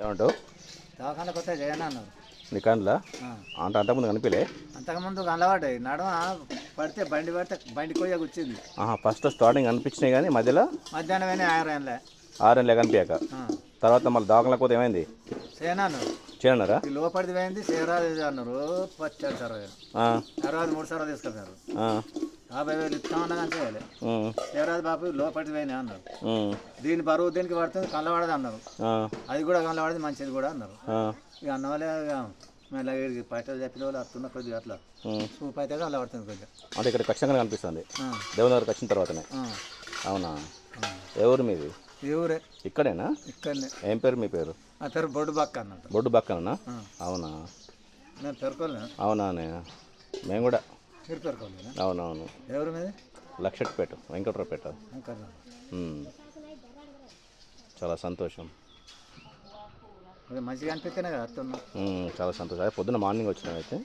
ఏమంటావు? దవాఖాన కొత్త జగన్ అన్నారు. నీ కండ్లా అంటే అంతకుముందు కనిపించలే? అంతకుముందు కనబడ్డాయి. నడుమ పడితే బండి కొయ్య కూర్చింది. ఫస్ట్ స్టార్టింగ్ అనిపించినాయి కానీ మధ్యలో మధ్యాహ్నం ఆరేళ్ళే 6 నెలలు కనిపించాక తర్వాత మళ్ళీ దాఖలకు పోతే ఏమైంది? సేనాను చేయన్నారా? లోపలిది పోయింది. సేరాది అన్నారు. పచ్చారు సార్ 63 సార్లు తీసుకెళ్తారు. 50,000 ఇస్తామన్నా కానీ చేయాలి. సేరాది బాబు లోపలిది పోయినాయి అన్నారు. దీని బరువు దీనికి పడుతుంది కళ్ళబడదు అన్నారు. అది కూడా కళ్ళబడది మంచిది కూడా అన్నారు. ఇక అన్నవాళ్ళే మళ్ళీ పైసలు చెప్పిన వాళ్ళు వస్తున్న కొద్దిగా అట్లా సూప్ అయితే కళ్ళబడుతుంది కొద్దిగా. అంటే ఇక్కడ ఖచ్చితంగా కనిపిస్తుంది దేవుని దగ్గరికి వచ్చిన తర్వాతనే. అవునా? ఎవరు మీది? ఈ ఊరే. ఇక్కడేనా? ఇక్కడనే. ఏం పేరు మీ పేరు? ఆ పేరు బొడ్డు బక్క అన్నట్టు. బొడ్డు బక్కనా? అవునా? నేను పెరుకోలేను. అవునానే, మేము కూడా. మీరు పెరుకోలేనా? అవునవును. ఎవరు మీది? లక్షట్పేట, వెంకట్రావుపేట. చాలా సంతోషం. మంచిగా అనిపిస్తేనే కదా వస్తున్నా. చాలా సంతోషం. అదే పొద్దున్న మార్నింగ్ వచ్చినాం అయితే.